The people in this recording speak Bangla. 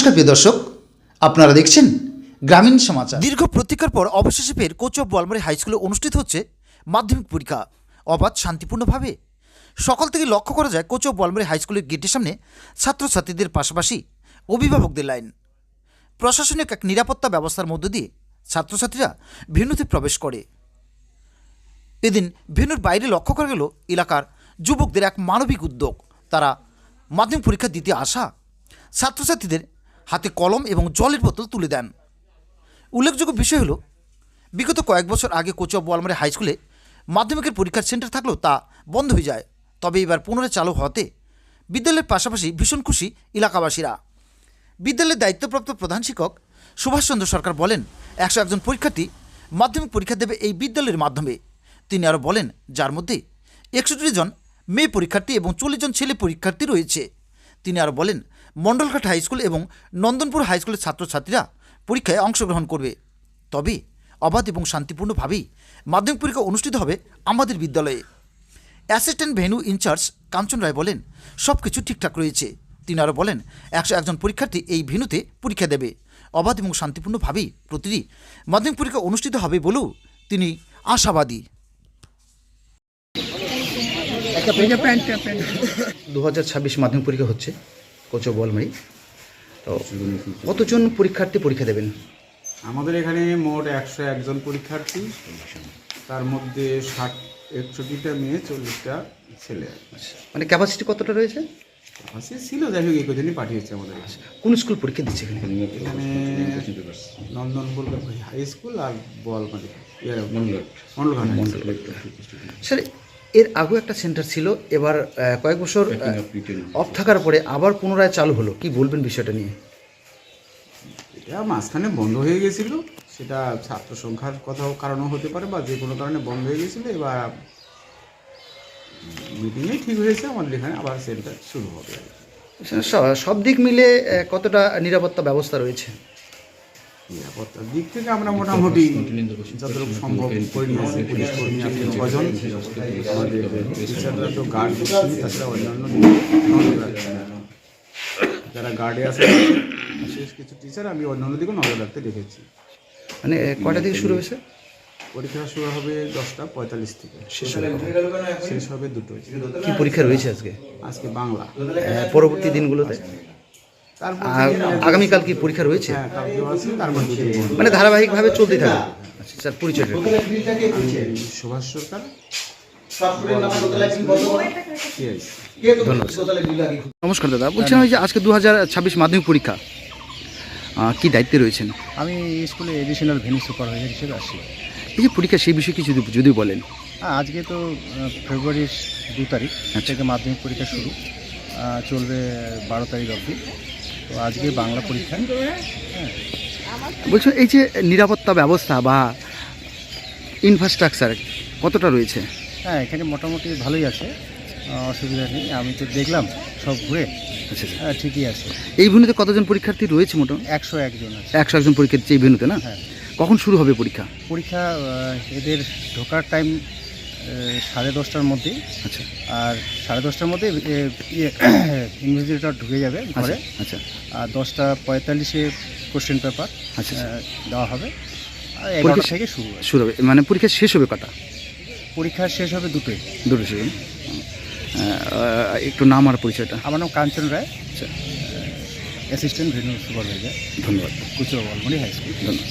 নমস্কার প্রিয় দর্শক, আপনারা দেখছেন গ্রামীণ সমাচার। দীর্ঘ প্রতীক্ষার পর অবশেষে ফের কোচ অফ বোয়ালমারী হাই স্কুলে অনুষ্ঠিত হচ্ছে মাধ্যমিক পরীক্ষা অবাধ শান্তিপূর্ণভাবে। সকাল থেকে লক্ষ্য করা যায় কোচ অফ বোয়ালমারী হাই স্কুলের গেটের সামনে ছাত্রছাত্রীদের পাশাপাশি অভিভাবকদের লাইন। প্রশাসনিক এক নিরাপত্তা ব্যবস্থার মধ্য দিয়ে ছাত্রছাত্রীরা ভেন্যুতে প্রবেশ করে। এদিন ভেন্যুর বাইরে লক্ষ্য করা গেল এলাকার যুবকদের এক মানবিক উদ্যোগ। তারা মাধ্যমিক পরীক্ষা দিতে আসা ছাত্রছাত্রীদের হাতে কলম এবং জলের বোতল তুলে দেন। উল্লেখযোগ্য বিষয় হলো, বিগত কয়েক বছর আগে কোচ অফ বোয়ালমারী হাই স্কুলে মাধ্যমিকের পরীক্ষার সেন্টার থাকলেও তা বন্ধ হয়ে যায়। তবে এবার পুনরায় চালু হওয়াতে বিদ্যালয়ের পাশাপাশি ভীষণ খুশি এলাকাবাসীরা। বিদ্যালয়ের দায়িত্বপ্রাপ্ত প্রধান শিক্ষক সুভাষচন্দ্র সরকার বলেন, 101 জন পরীক্ষার্থী মাধ্যমিক পরীক্ষা দেবে এই বিদ্যালয়ের মাধ্যমে। তিনি আরও বলেন, যার মধ্যে 61 জন মেয়ে পরীক্ষার্থী এবং 40 জন ছেলে পরীক্ষার্থী রয়েছে। তিনি আরও বলেন, মণ্ডলঘাট হাই স্কুল এবং নন্দনপুর হাই স্কুলের ছাত্রছাত্রীরা পরীক্ষায় অংশগ্রহণ করবে। তবে অবাধ এবং শান্তিপূর্ণভাবেই মাধ্যমিক পরীক্ষা অনুষ্ঠিত হবে আমাদের বিদ্যালয়ে। অ্যাসিস্ট্যান্ট ভেন্যু ইনচার্জ কাঞ্চন রায় বলেন, সব কিছু ঠিকঠাক রয়েছে। তিনি আরও বলেন, 101 জন পরীক্ষার্থী এই ভেন্যুতে পরীক্ষা দেবে। অবাধ এবং শান্তিপূর্ণভাবেই প্রতিটি মাধ্যমিক পরীক্ষা অনুষ্ঠিত হবে বলেও তিনি আশাবাদী। 2026 মাধ্যমিক পরীক্ষা হচ্ছে কোচ অফ বোয়ালমারী। তো কতজন পরীক্ষার্থী পরীক্ষা দেবেন? আমাদের এখানে মোট 101 জন পরীক্ষার্থী, তার মধ্যে 61টা মেয়ে, 40টা ছেলে। মানে ক্যাপাসিটি কতটা রয়েছে? আছে ছিল, যাই হোক একজনই পাঠিয়েছে আমাদের কাছে। কোন স্কুল পরীক্ষা দিচ্ছে এখানে? এখানে নন্দনপুর হাই স্কুল আর Boalmari Mondalghat high school. Sir, এর আগেও একটা সেন্টার ছিল, এবার কয়েক বছর অফ থাকার পরে আবার পুনরায় চালু হলো, কি বলবেন বিষয়টা নিয়ে? এটা মাঝখানে বন্ধ হয়ে গেছিল, সেটা ছাত্র সংখ্যার কথাও কারণও হতে পারে বা যে কোনো কারণে বন্ধ হয়ে গেছিলো। এবার মিটিংয়ে ঠিক হয়েছে আমাদের এখানে আবার সেন্টার শুরু হবে। সব দিক মিলে কতটা নিরাপত্তা ব্যবস্থা রয়েছে? নিরাপত্তার দিক থেকে আমরা মোটামুটি যতটুকু সম্ভব করে নিয়েছি। পুলিশ কর্মী আছে কজন, আমাদের টিচাররা তো গার্ড দিচ্ছি, তাছাড়া অন্যান্য যারা গার্ডে আছে বিশেষ কিছু টিচার আমি অন্যান্য দিকেও নজর রাখতে রেখেছি। মানে কয়টা থেকে শুরু হয়েছে পরীক্ষা? শুরু হবে 10:45 থেকে, শেষ হবে 2টোয়। কি পরীক্ষা রয়েছে আজকে? আজকে বাংলা। পরবর্তী দিনগুলোতে আগামীকাল কি পরীক্ষা রয়েছে? হ্যাঁ, কালকেও আছে, তারপর মানে ধারাবাহিকভাবে চলতে থাকে। আচ্ছা স্যার, পরিচয়। সুভাষ সরকার। নমস্কার দাদা, বলছিলাম যে আজকে 2026 মাধ্যমিক পরীক্ষা, কি দায়িত্বে রয়েছেন? আমি স্কুলে এডিশনাল ভেন্যু সুপারভাইজার হিসেবে আছি। এই যে পরীক্ষা, সেই বিষয়ে কিছু যদি বলেন। আজকে তো ফেব্রুয়ারির 2 তারিখ থেকে মাধ্যমিক পরীক্ষা শুরু, চলবে 12 তারিখ অবধি। তো আজকে বাংলা পরীক্ষা। বলছো, এই যে নিরাপত্তা ব্যবস্থা বা ইনফ্রাস্ট্রাকচার কতটা রয়েছে? হ্যাঁ, এখানে মোটামুটি ভালোই আছে, অসুবিধা নেই। আমি তো দেখলাম সব ঘুরে। আচ্ছা, হ্যাঁ, ঠিকই আছে। এই ভেন্যুতে কতজন পরীক্ষার্থী রয়েছে? মোটামুটি 101 জন আছে। 101 জন পরীক্ষার্থী এই ভেন্যুতে, না? হ্যাঁ। কখন শুরু হবে পরীক্ষা? পরীক্ষা এদের ঢোকার টাইম 10:30টার মধ্যেই। আচ্ছা। আর 10:30টার মধ্যে ইনভিজিলেটর ঢুকে যাবে ঘরে। আচ্ছা। আর 10:45-এ কোশ্চেন পেপার আচ্ছা দেওয়া হবে। আর 11টা থেকে শুরু হবে। মানে পরীক্ষা শেষ হবে কটা? পরীক্ষা শেষ হবে 2টোয়। 2টো শেষ। একটু নাম আর পরিচয়টা। আমার নাম কাঞ্চন রায়। আচ্ছা। Assistant venue supervisor. ধন্যবাদ। Coach of Boalmari high school. ধন্যবাদ।